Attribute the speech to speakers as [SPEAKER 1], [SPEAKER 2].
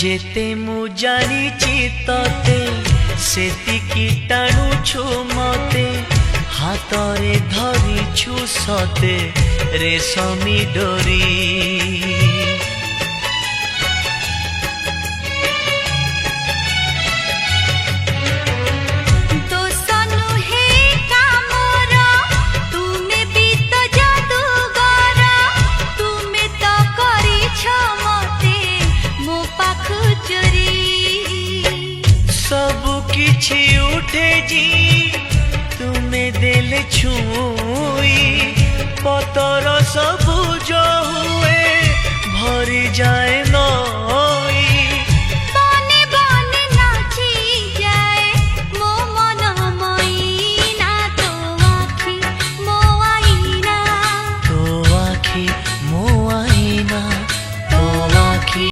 [SPEAKER 1] जेते मु जानिची तते सेतिकी टाणुछु मते हातरे धरिछु सते रेशमी डोरी किछि उठे जी तुम्हें देले छुई पतर सबुज हुए भरी जाए न